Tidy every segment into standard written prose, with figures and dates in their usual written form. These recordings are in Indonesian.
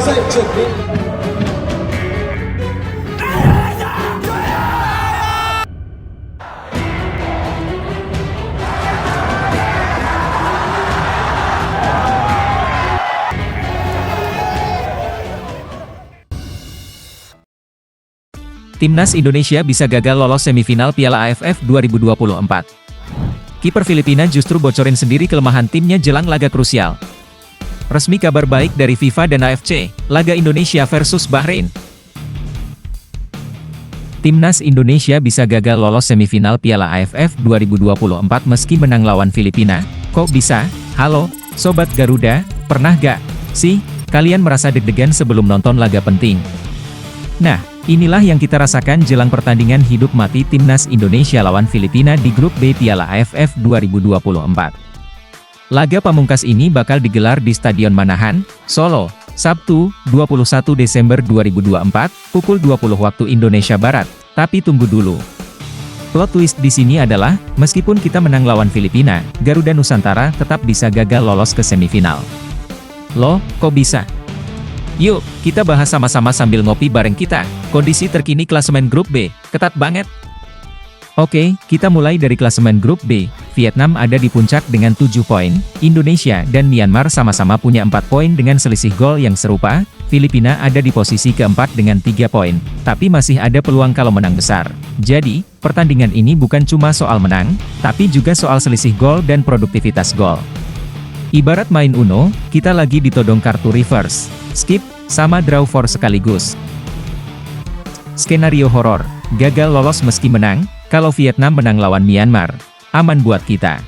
在这边。Timnas Indonesia bisa gagal lolos semifinal Piala AFF 2024. Kiper Filipina justru bocorin sendiri kelemahan timnya jelang laga krusial. Resmi kabar baik dari FIFA dan AFC, laga Indonesia versus Bahrain. Timnas Indonesia bisa gagal lolos semifinal Piala AFF 2024 meski menang lawan Filipina. Kok bisa? Halo, Sobat Garuda, pernah gak sih kalian merasa deg-degan sebelum nonton laga penting? Nah, inilah yang kita rasakan jelang pertandingan hidup mati Timnas Indonesia lawan Filipina di grup B Piala AFF 2024. Laga pamungkas ini bakal digelar di Stadion Manahan, Solo, Sabtu, 21 Desember 2024, pukul 20 waktu Indonesia Barat. Tapi tunggu dulu. Plot twist di sini adalah, meskipun kita menang lawan Filipina, Garuda Nusantara tetap bisa gagal lolos ke semifinal. Loh, kok bisa? Yuk, kita bahas sama-sama sambil ngopi bareng kita. Kondisi terkini klasemen grup B, ketat banget. Oke, kita mulai dari klasemen grup B. Vietnam ada di puncak dengan 7 poin, Indonesia dan Myanmar sama-sama punya 4 poin dengan selisih gol yang serupa, Filipina ada di posisi keempat dengan 3 poin, tapi masih ada peluang kalau menang besar. Jadi, pertandingan ini bukan cuma soal menang, tapi juga soal selisih gol dan produktivitas gol. Ibarat main Uno, kita lagi ditodong kartu reverse, skip, sama draw for sekaligus. Skenario horor, gagal lolos meski menang, kalau Vietnam menang lawan Myanmar, aman buat kita.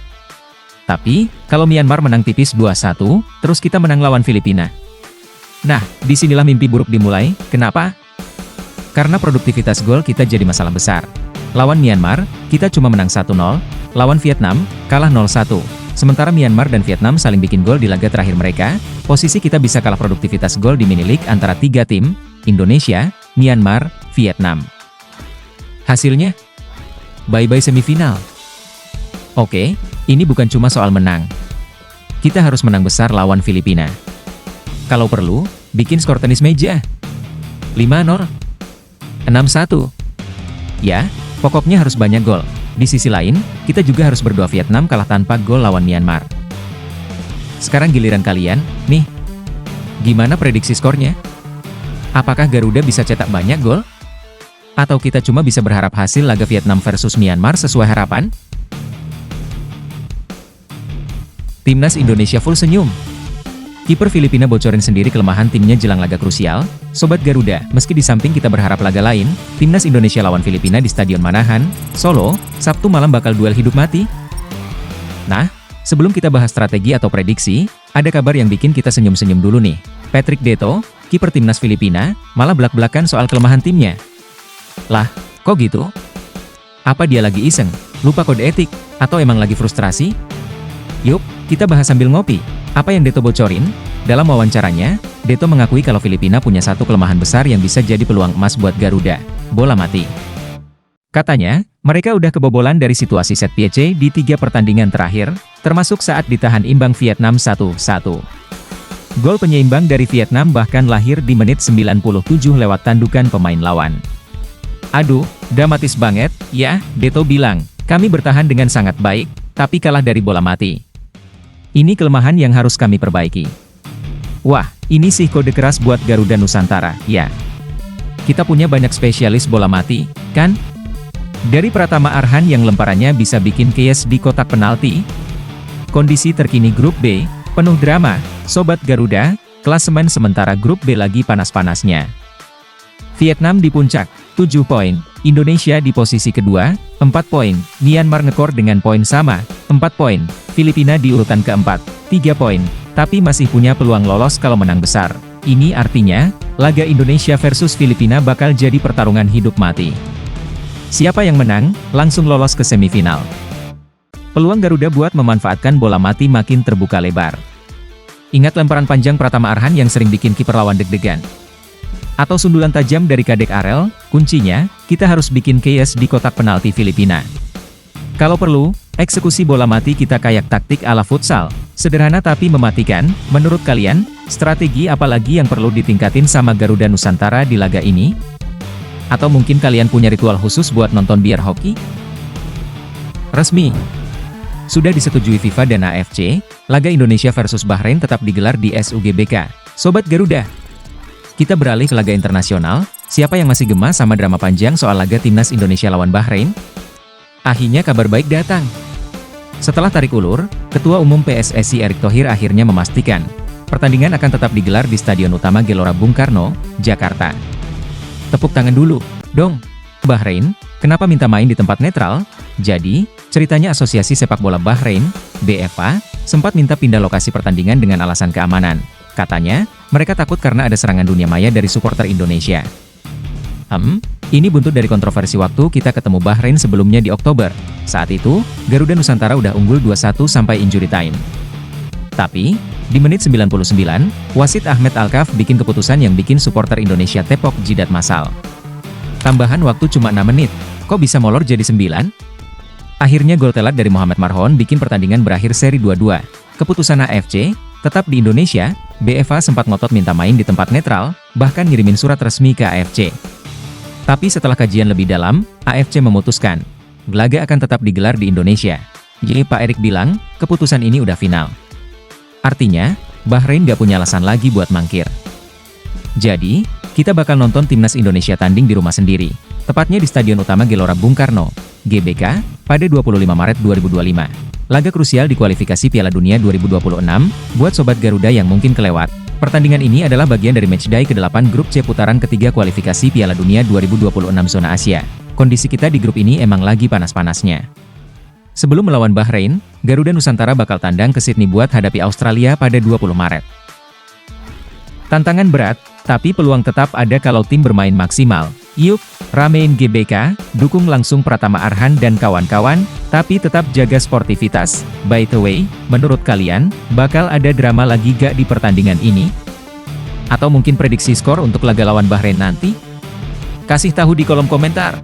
Tapi, kalau Myanmar menang tipis 2-1, terus kita menang lawan Filipina. Nah, disinilah mimpi buruk dimulai, kenapa? Karena produktivitas gol kita jadi masalah besar. Lawan Myanmar, kita cuma menang 1-0, lawan Vietnam, kalah 0-1. Sementara Myanmar dan Vietnam saling bikin gol di laga terakhir mereka, posisi kita bisa kalah produktivitas gol di mini league antara 3 tim, Indonesia, Myanmar, Vietnam. Hasilnya? Bye-bye semifinal. Oke, ini bukan cuma soal menang. Kita harus menang besar lawan Filipina. Kalau perlu, bikin skor tenis meja. 5-0. 6-1. Ya, pokoknya harus banyak gol. Di sisi lain, kita juga harus berdoa Vietnam kalah tanpa gol lawan Myanmar. Sekarang giliran kalian, nih. Gimana prediksi skornya? Apakah Garuda bisa cetak banyak gol? Atau kita cuma bisa berharap hasil laga Vietnam versus Myanmar sesuai harapan? Timnas Indonesia full senyum. Kiper Filipina bocorin sendiri kelemahan timnya jelang laga krusial. Sobat Garuda, meski di samping kita berharap laga lain, Timnas Indonesia lawan Filipina di Stadion Manahan, Solo, Sabtu malam bakal duel hidup mati. Nah, sebelum kita bahas strategi atau prediksi, ada kabar yang bikin kita senyum-senyum dulu nih. Patrick Deto, kiper Timnas Filipina, malah belak-belakan soal kelemahan timnya. Lah, kok gitu? Apa dia lagi iseng, lupa kode etik, atau emang lagi frustrasi? Yuk, kita bahas sambil ngopi. Apa yang Deto bocorin? Dalam wawancaranya, Deto mengakui kalau Filipina punya satu kelemahan besar yang bisa jadi peluang emas buat Garuda, bola mati. Katanya, mereka udah kebobolan dari situasi set piece di 3 pertandingan terakhir, termasuk saat ditahan imbang Vietnam 1-1. Gol penyeimbang dari Vietnam bahkan lahir di menit 97 lewat tandukan pemain lawan. Aduh, dramatis banget, ya, Deto bilang, kami bertahan dengan sangat baik, tapi kalah dari bola mati. Ini kelemahan yang harus kami perbaiki. Wah, ini sih kode keras buat Garuda Nusantara, ya. Kita punya banyak spesialis bola mati, kan? Dari Pratama Arhan yang lemparannya bisa bikin chaos di kotak penalti. Kondisi terkini grup B, penuh drama, Sobat Garuda, klasemen sementara grup B lagi panas-panasnya. Vietnam di puncak, 7 poin, Indonesia di posisi kedua, 4 poin, Myanmar ngekor dengan poin sama, 4 poin, Filipina di urutan keempat, 3 poin, tapi masih punya peluang lolos kalau menang besar. Ini artinya, laga Indonesia versus Filipina bakal jadi pertarungan hidup mati. Siapa yang menang, langsung lolos ke semifinal. Peluang Garuda buat memanfaatkan bola mati makin terbuka lebar. Ingat lemparan panjang Pratama Arhan yang sering bikin kiper lawan deg-degan? Atau sundulan tajam dari Kadek Arel, kuncinya, kita harus bikin chaos di kotak penalti Filipina. Kalau perlu, eksekusi bola mati kita kayak taktik ala futsal. Sederhana tapi mematikan, menurut kalian, Strategi apalagi yang perlu ditingkatin sama Garuda Nusantara di laga ini? Atau mungkin kalian punya ritual khusus buat nonton biar hoki? Resmi. Sudah disetujui FIFA dan AFC, laga Indonesia versus Bahrain tetap digelar di SUGBK. Sobat Garuda, kita beralih ke laga internasional. Siapa yang masih gemas sama drama panjang soal laga Timnas Indonesia lawan Bahrain? Akhirnya kabar baik datang. Setelah tarik ulur, Ketua Umum PSSI Erick Thohir akhirnya memastikan, pertandingan akan tetap digelar di Stadion Utama Gelora Bung Karno, Jakarta. Tepuk tangan dulu, dong. Bahrain, kenapa minta main di tempat netral? Jadi, ceritanya Asosiasi Sepak Bola Bahrain, BFA, sempat minta pindah lokasi pertandingan dengan alasan keamanan. Katanya, mereka takut karena ada serangan dunia maya dari supporter Indonesia. Ini buntut dari kontroversi waktu kita ketemu Bahrain sebelumnya di Oktober. Saat itu, Garuda Nusantara udah unggul 2-1 sampai injury time. Tapi, di menit 99, wasit Ahmed Alkaf bikin keputusan yang bikin supporter Indonesia tepok jidat massal. Tambahan waktu cuma 6 menit, kok bisa molor jadi 9? Akhirnya gol telat dari Muhammad Marhon bikin pertandingan berakhir seri 2-2. Keputusan AFC, tetap di Indonesia, BFA sempat ngotot minta main di tempat netral, bahkan ngirimin surat resmi ke AFC. Tapi setelah kajian lebih dalam, AFC memutuskan, laga akan tetap digelar di Indonesia. Jadi Pak Erick bilang, keputusan ini udah final. Artinya, Bahrain gak punya alasan lagi buat mangkir. Jadi, kita bakal nonton Timnas Indonesia tanding di rumah sendiri, tepatnya di Stadion Utama Gelora Bung Karno, GBK, pada 25 Maret 2025. Laga krusial di kualifikasi Piala Dunia 2026, buat Sobat Garuda yang mungkin kelewat. Pertandingan ini adalah bagian dari matchday ke-8 grup C putaran ketiga kualifikasi Piala Dunia 2026 zona Asia. Kondisi kita di grup ini emang lagi panas-panasnya. Sebelum melawan Bahrain, Garuda Nusantara bakal tandang ke Sydney buat hadapi Australia pada 20 Maret. Tantangan berat, tapi peluang tetap ada kalau tim bermain maksimal. Yuk, ramein GBK, dukung langsung Pratama Arhan dan kawan-kawan, tapi tetap jaga sportivitas. By the way, menurut kalian, bakal ada drama lagi gak di pertandingan ini? Atau mungkin prediksi skor untuk laga lawan Bahrain nanti? Kasih tahu di kolom komentar.